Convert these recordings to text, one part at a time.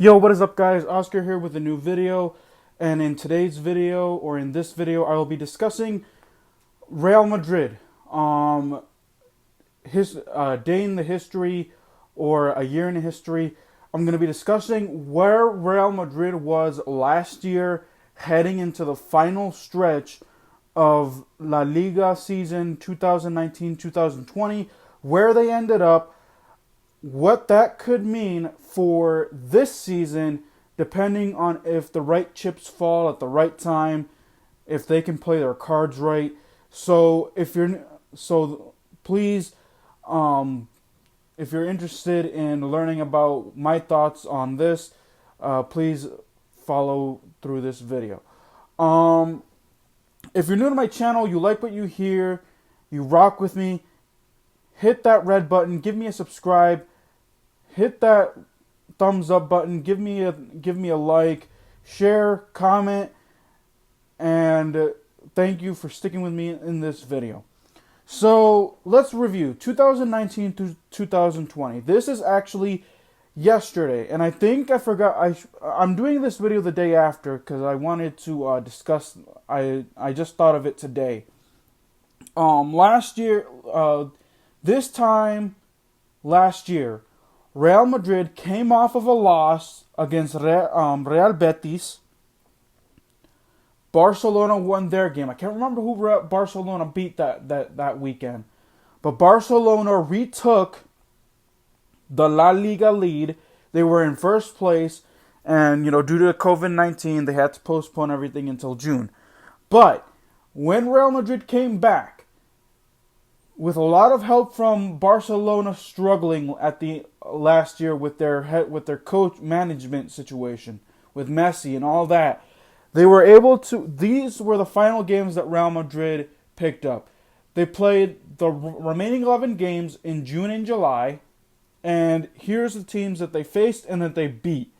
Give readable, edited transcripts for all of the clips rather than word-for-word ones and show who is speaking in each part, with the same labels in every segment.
Speaker 1: Yo, what is up, guys? Oscar here with a new video, and in today's video, or in this video, I will be discussing Real Madrid. His day in the history, or a year in the history. I'm going to be discussing where Real Madrid was last year, heading into the final stretch of La Liga season 2019-2020, where they ended up, what that could mean for this season, depending on if the right chips fall at the right time, if they can play their cards right. Please, if you're interested in learning about my thoughts on this, please follow through this video. If you're new to my channel, you like what you hear, you rock with me, hit that red button, give me a subscribe, hit that thumbs up button, give me a like, share, comment, and thank you for sticking with me in this video. So let's review 2019 to 2020. This is actually yesterday, and I think I forgot. I'm doing this video the day after because I wanted to discuss. I just thought of it today. Last year, this time last year, Real Madrid came off of a loss against Real Betis. Barcelona won their game. I can't remember who Barcelona beat that weekend. But Barcelona retook the La Liga lead. They were in first place. And, due to COVID-19, they had to postpone everything until June. But when Real Madrid came back, with a lot of help from Barcelona struggling at the last year with their coach management situation, with Messi and all that, they were able to. These were the final games that Real Madrid picked up. They played the remaining 11 games in June and July, and here's the teams that they faced and that they beat.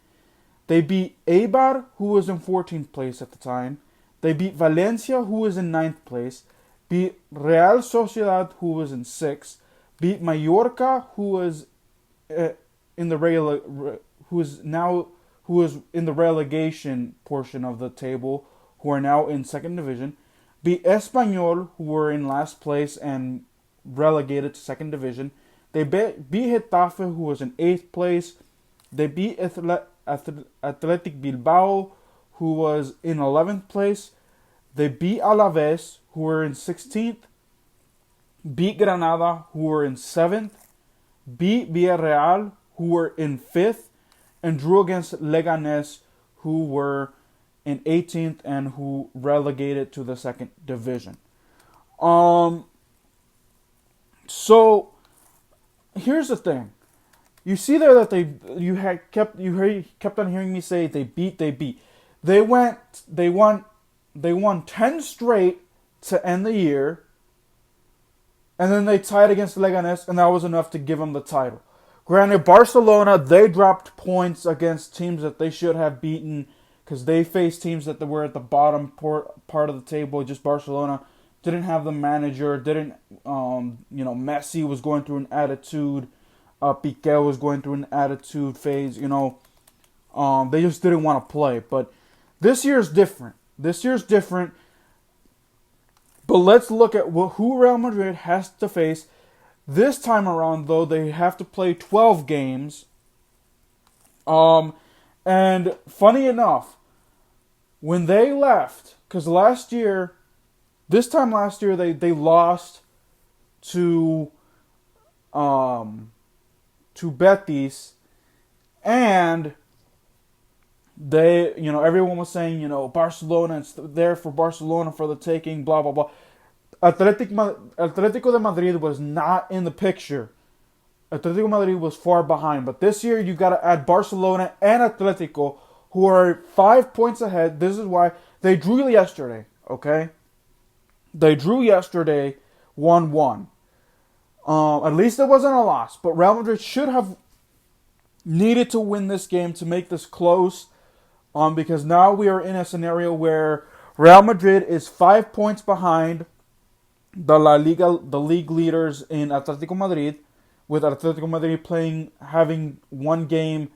Speaker 1: They beat Eibar, who was in 14th place at the time. They beat Valencia, who was in 9th place. Beat Real Sociedad, who was in 6th. Beat Mallorca, who was in the relegation portion of the table, who are now in 2nd division. Beat Espanyol, who were in last place and relegated to 2nd division. They beat Getafe, who was in 8th place. They beat Athletic Bilbao, who was in 11th place. They beat Alaves, who were in 16th. Beat Granada, who were in 7th. Beat Villarreal, who were in 5th. And drew against Leganés, who were in 18th and who relegated to the 2nd division. So here's the thing. You see there that you kept on hearing me say they beat. They won 10 straight to end the year, and then they tied against Leganés, and that was enough to give them the title. Granted, Barcelona, they dropped points against teams that they should have beaten because they faced teams that were at the bottom part of the table. Just Barcelona didn't have the manager, Messi was going through an attitude, Piqué was going through an attitude phase, they just didn't want to play. But this year's different. But let's look at who Real Madrid has to face. This time around, though, they have to play 12 games. And funny enough, when they left, because this time last year, they lost to Betis, and everyone was saying, Barcelona, it's there for Barcelona for the taking, blah, blah, blah. Atletico de Madrid was not in the picture. Atletico Madrid was far behind. But this year, you got to add Barcelona and Atletico, who are 5 points ahead. This is why they drew yesterday, okay? They drew yesterday 1-1. At least it wasn't a loss. But Real Madrid should have needed to win this game to make this close. Because now we are in a scenario where Real Madrid is 5 points behind the league leaders in Atletico Madrid, with Atletico Madrid having one game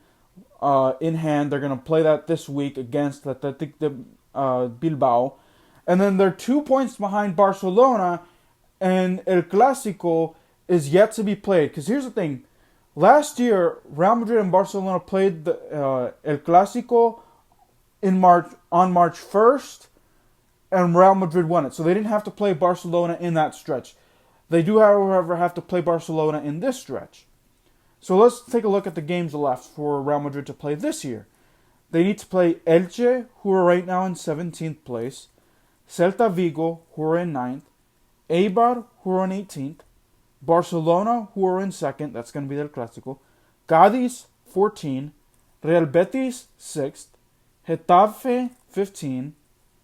Speaker 1: in hand. They're going to play that this week against Athletic de Bilbao. And then they're 2 points behind Barcelona, and El Clásico is yet to be played. Because here's the thing. Last year, Real Madrid and Barcelona played the El Clásico on March 1st, and Real Madrid won it. So they didn't have to play Barcelona in that stretch. They do, however, have to play Barcelona in this stretch. So let's take a look at the games left for Real Madrid to play this year. They need to play Elche, who are right now in 17th place, Celta Vigo, who are in 9th, Eibar, who are in 18th, Barcelona, who are in 2nd, that's going to be their Clásico, Cádiz, 14, Real Betis, 6th, Getafe, 15,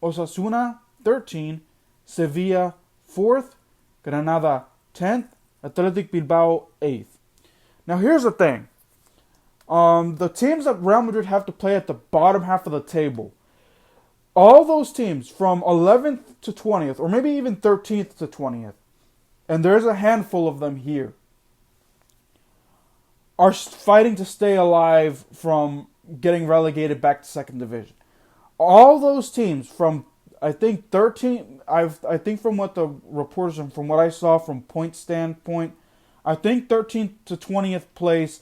Speaker 1: Osasuna, 13, Sevilla, 4th, Granada, 10th, Athletic Bilbao, 8th. Now here's the thing. The teams that Real Madrid have to play at the bottom half of the table, all those teams from 11th to 20th, or maybe even 13th to 20th, and there's a handful of them here, are fighting to stay alive from getting relegated back to second division. All those teams from, I think, 13, I think from what the reporters and from what I saw from point standpoint, I think 13th to 20th place,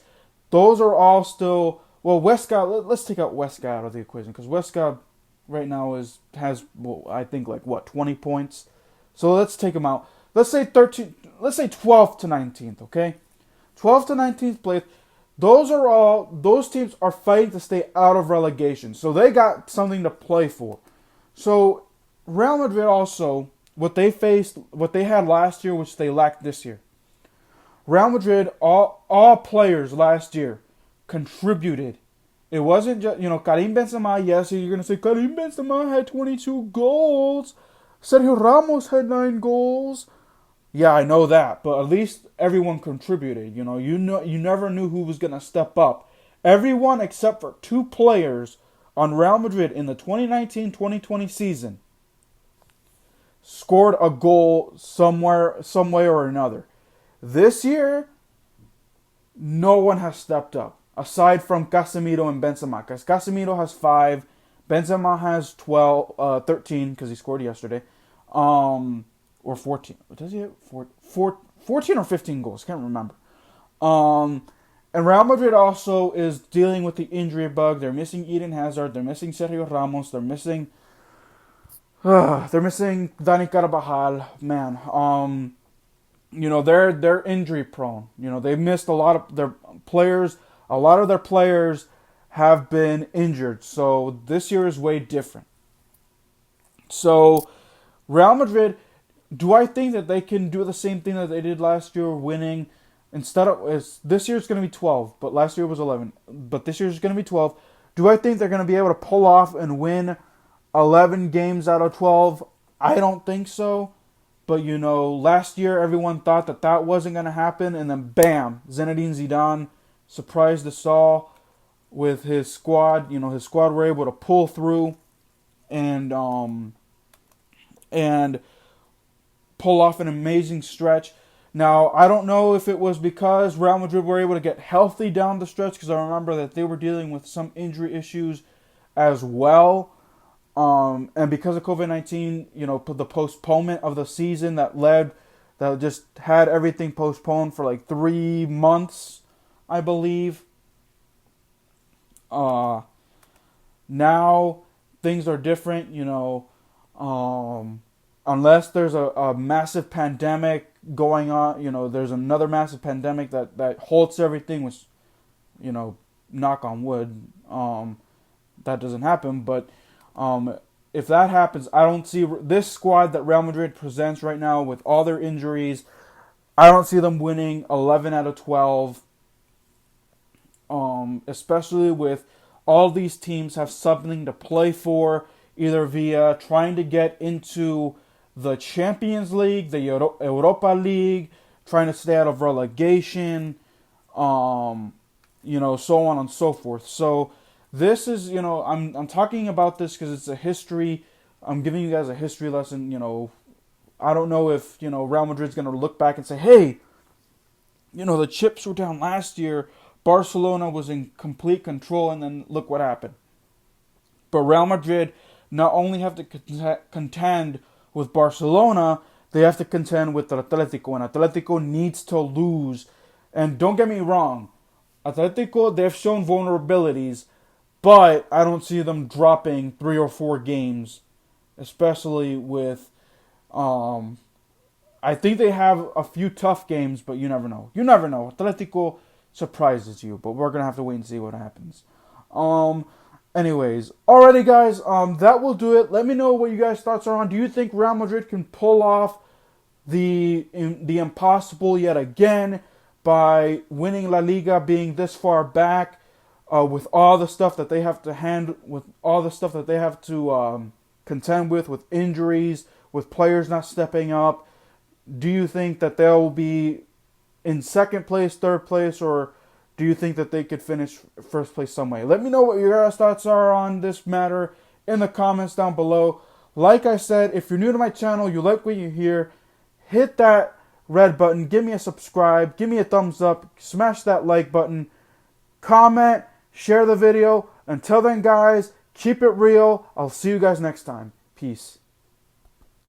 Speaker 1: those are all still, well, Huesca, let's take out Huesca out of the equation, because Huesca right now has I think 20 points. So let's take them out. Let's say 12th to 19th, okay? 12th to 19th place. Those teams are fighting to stay out of relegation. So they got something to play for. So Real Madrid also, what they had last year, which they lacked this year. Real Madrid, all players last year contributed. It wasn't just, Karim Benzema, yes, you're going to say, Karim Benzema had 22 goals. Sergio Ramos had 9 goals. Yeah, I know that, but at least everyone contributed. You never knew who was going to step up. Everyone except for 2 players on Real Madrid in the 2019-2020 season scored a goal some way or another. This year, no one has stepped up, aside from Casemiro and Benzema. Because Casemiro has 5, Benzema has 13, because he scored yesterday, or 14. Does he have 14 or 15 goals? Can't remember. And Real Madrid also is dealing with the injury bug. They're missing Eden Hazard. They're missing Sergio Ramos. They're missing Dani Carvajal. Man, they're injury prone. They missed a lot of their players. A lot of their players have been injured. So this year is way different. So Real Madrid, do I think that they can do the same thing that they did last year, winning? This year it's going to be 12, but last year was 11. But this year is going to be 12. Do I think they're going to be able to pull off and win 11 games out of 12? I don't think so. But, last year everyone thought that wasn't going to happen. And then, bam, Zinedine Zidane surprised us all with his squad. His squad were able to pull through and pull off an amazing stretch. Now, I don't know if it was because Real Madrid were able to get healthy down the stretch, because I remember that they were dealing with some injury issues as well. And because of COVID-19, the postponement of the season that just had everything postponed for 3 months, I believe. Now things are different, unless there's a massive pandemic going on, there's another massive pandemic that halts everything, which, knock on wood, that doesn't happen. But if that happens, I don't see this squad that Real Madrid presents right now with all their injuries. I don't see them winning 11 out of 12, especially with all these teams have something to play for, either via trying to get into the Champions League, the Europa League, trying to stay out of relegation, so on and so forth. So this is, I'm talking about this because it's a history. I'm giving you guys a history lesson. I don't know if, Real Madrid's going to look back and say, hey, the chips were down last year, Barcelona was in complete control, and then look what happened. But Real Madrid not only have to contend with Barcelona, they have to contend with Atletico, and Atletico needs to lose. And don't get me wrong, Atletico, they've shown vulnerabilities, but I don't see them dropping 3 or 4 games, especially with, I think they have a few tough games, but you never know. You never know. Atletico surprises you, but we're going to have to wait and see what happens. Anyways, alrighty guys, that will do it. Let me know what you guys' thoughts are on. Do you think Real Madrid can pull off the impossible yet again by winning La Liga, being this far back, with all the stuff that they have to contend with injuries, with players not stepping up? Do you think that they'll be in second place, third place, or do you think that they could finish first place some way? Let me know what your guys' thoughts are on this matter in the comments down below. Like I said, if you're new to my channel, you like what you hear, hit that red button, give me a subscribe, give me a thumbs up, smash that like button, comment, share the video. Until then, guys, keep it real. I'll see you guys next time. Peace.